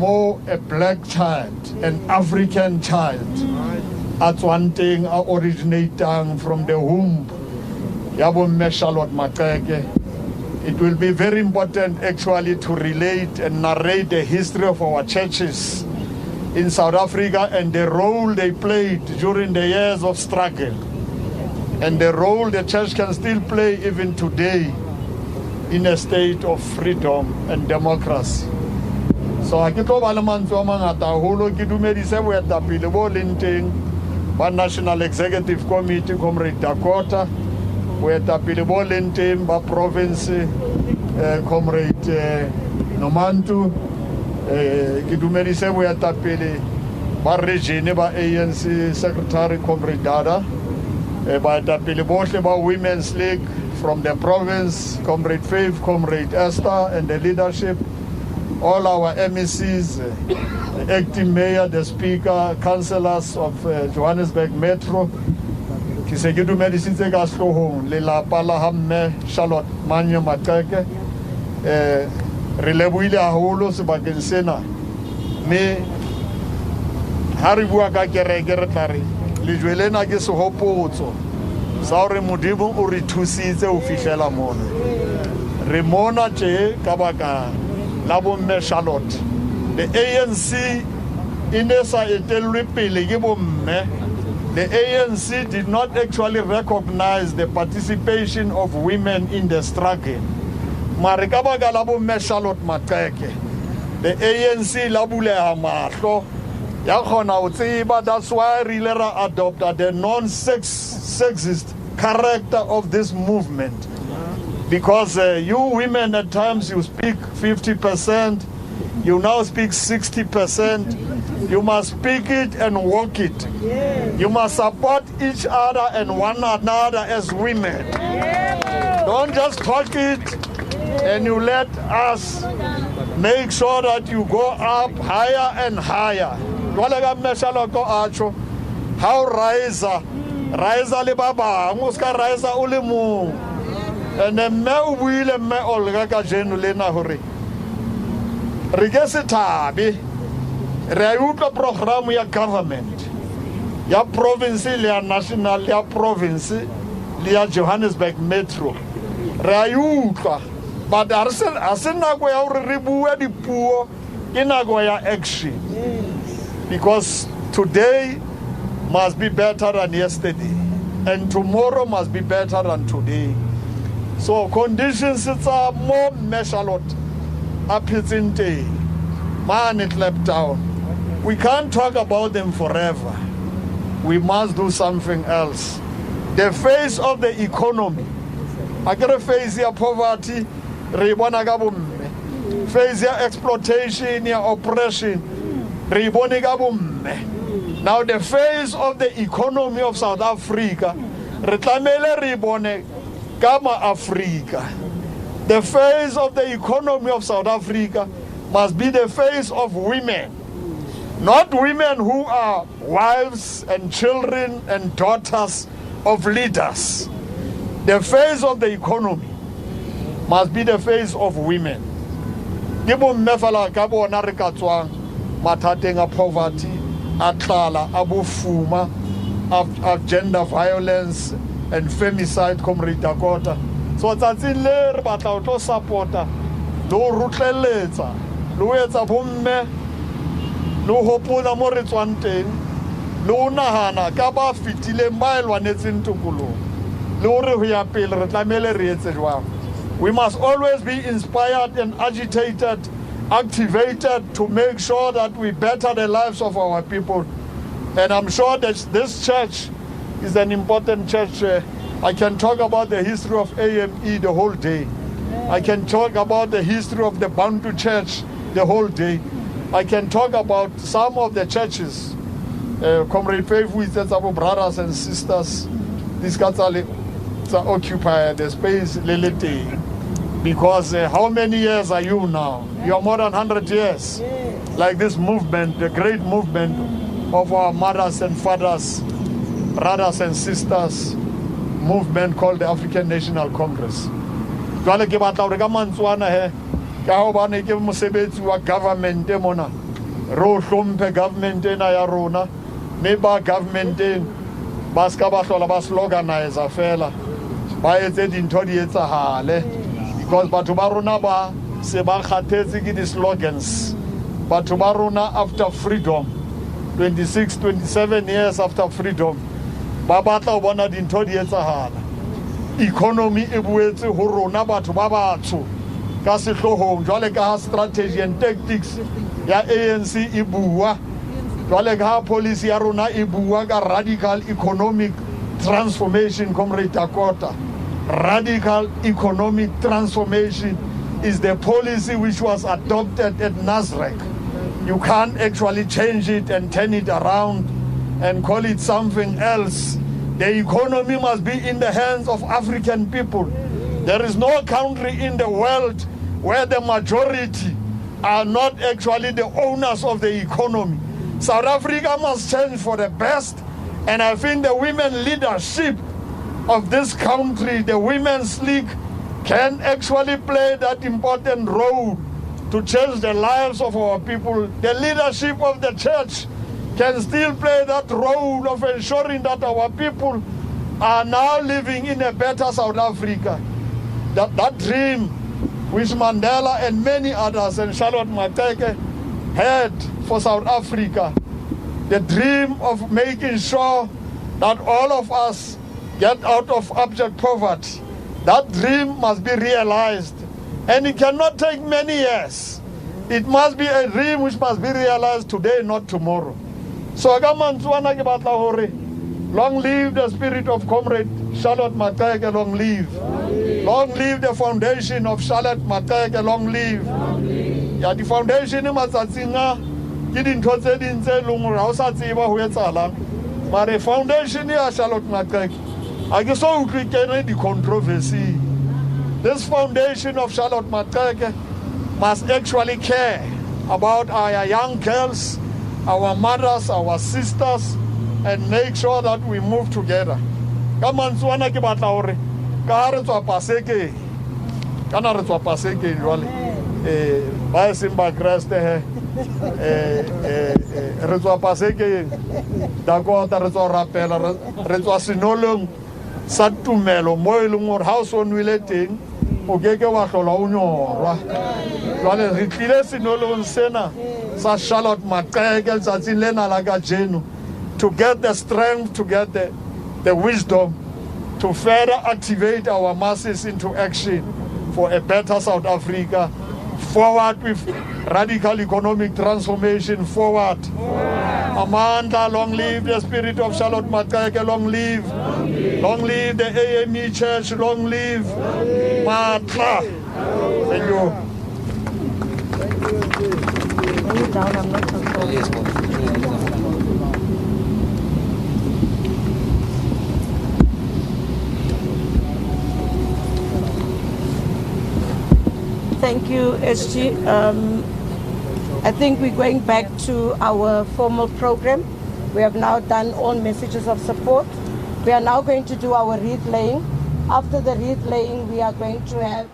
more a black child, an African child. That's one thing originating from the womb. Yabo Charlotte Maxeke. It will be very important actually to relate and narrate the history of our churches in South Africa and the role they played during the years of struggle, and the role the church can still play even today in a state of freedom and democracy. So I get over Alamanzo Mangata, Holo Kidumedise, where the Pilabo one National Executive Committee, Comrade Dakota, where the Pilabo Linting, by province, Comrade Nomantu, Kidumedise, where the Pili, by region, by ANC Secretary, Comrade Dada, by the Pilabo, by Women's League from the province, Comrade Faith, Comrade Esther, and the leadership, all our MECs, the acting mayor, the speaker, councillors of Johannesburg Metro, Kisegidu Medicine Gaslohon, Lila Palahamme, Charlotte Manya Maxeke, Relebuila Holo, Sebagensena, Me Haribuaka Geretari, Lijuelena Gesohopo. Saure Mudibu Uritusi official amon. Remona Che Kabaka Labo Me Charlotte. The ANC Inesa Etelripili Me. The ANC did not actually recognize the participation of women in the struggle. Marikabaga Labo Me Charlotte Maxeke. The ANC Labule Hamarko. That's why Rilera adopted the non-sexist character of this movement. Because you women at times you speak 50%, you now speak 60%. You must speak it and walk it. You must support each other and one another as women. Don't just talk it and you let us make sure that you go up higher and higher. How Raisa le baba, Muska Raisa Ulimu, and then me will and me Olga Genulena Hori. Regesitabi, Rayuka program ya government, ya province, ya national, ya province, ya Johannesburg Metro. Rayuka, but Arsena Ribu the poor in Agoya action. Because today must be better than yesterday, and tomorrow must be better than today. So conditions are more measured up in day. Man, it left down. We can't talk about them forever. We must do something else. The face of the economy. I gotta face your poverty, face your exploitation, your oppression. Now the face of the economy of South Africa, Africa. The face of the economy of South Africa must be the face of women. Not women who are wives and children and daughters of leaders. The face of the economy must be the face of women. Matatenga poverty, atlala, abufuma, of gender violence and femicide, Comrade Dakota. So that's in there, but auto supporter, no rutleleza, no it's a bomme, no hopuna moritwante, no nahana, kaba fitile mile one it's in Tukulu. We must always be inspired and agitated, activated to make sure that we better the lives of our people. And I'm sure that this church is an important church. I can talk about the history of AME the whole day. I can talk about the history of the Bantu Church the whole day. I can talk about some of the churches. Comrade Faith with our brothers and sisters. These guys occupy the space lily. Because how many years are you now? You are more than 100 years. Like this movement, the great movement of our mothers and fathers, brothers and sisters, movement called the African National Congress. Government ro hlomphe government ena ya rona mme ba governmenteng ba ska ba hlola ba sloganize fela ba etse dintho di etsahale because batho ba rona ba se ba kgathetse ke di-slogans. Batho ba rona after freedom 26-27 years after freedom ba batla ho bona dintho di etsahala. Economy e boetse ho rona batho ba batsho ka sehlohong jwale ka ha strategy and tactics ya ANC e bua jwale ka ha policy ya rona e bua ka radical economic transformation. Comrade Dakota, radical economic transformation is the policy which was adopted at Nasrec. You can't actually change it and turn it around and call it something else. The economy must be in the hands of African people. There is no country in the world where the majority are not actually the owners of the economy. South Africa must change for the best, and I think the women leadership of this country, the Women's League, can actually play that important role to change the lives of our people. The leadership of the church can still play that role of ensuring that our people are now living in a better South Africa. That dream which Mandela and many others and Charlotte Maxeke had for South Africa, the dream of making sure that all of us get out of abject poverty, that dream must be realized. And it cannot take many years. It must be a dream which must be realized today, not tomorrow. So long live the spirit of Comrade Charlotte Maxeke, long live. Long live the foundation of Charlotte Maxeke, long live. Yeah, the foundation is matsatsing ke dintho tse ding tse leng hore ha o sa tseba ho etsahalang. But the foundation ya Charlotte Maxeke a ke so utlwe kene di-controversy. This foundation of Charlotte Maxeke must actually care about our young girls, our mothers, our sisters, and make sure that we move together. Ka mantswana ke batla hore ka re tswa paseke kana re tswa paseke jwale ba simba Kriste re tswa paseke Dakota re tswa rapela re tswa sinolong sa tumelo mo e leng hore ha o so nwele teng o keke wa hlola o nyorwa jwale re tlile sinolong sena sa Charlotte Maxeke letsatsing lena la kajeno to get the strength, to get the wisdom to further activate our masses into action for a better South Africa. Forward with radical economic transformation, forward. Amanda, long live the spirit of Charlotte Maxeke, long live. Long live the AME Church, long live. Matla. Thank you. Thank you, SG. I think we're going back to our formal program. We have now done all messages of support. We are now going to do our wreath laying. After the wreath laying, we are going to have...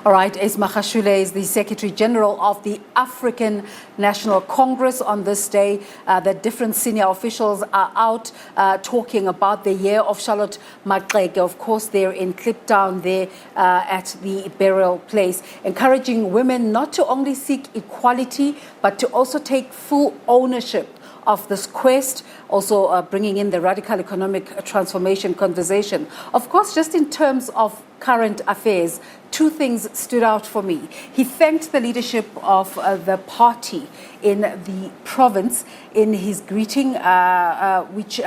All right, Esma Khashule is the Secretary General of the African National Congress. On this day, the different senior officials are out talking about the year of Charlotte Maxeke. Of course, they're in Kliptown there at the burial place, encouraging women not to only seek equality, but to also take full ownership of this quest, also bringing in the radical economic transformation conversation. Of course, just in terms of current affairs, two things stood out for me. He thanked the leadership of the party in the province in his greeting, which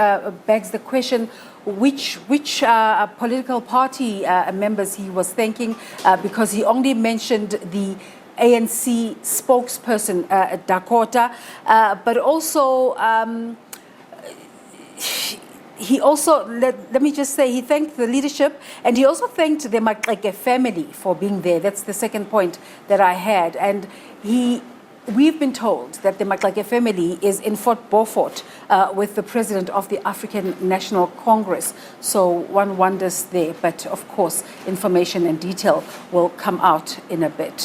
begs the question, which political party members he was thanking, because he only mentioned the ANC spokesperson, Dakota, but also he also, let me just say, he thanked the leadership, and he also thanked the Maxeke family for being there. That's the second point that I had. And we've been told that the Maxeke family is in Fort Beaufort with the president of the African National Congress. So one wonders there, but of course, information and detail will come out in a bit.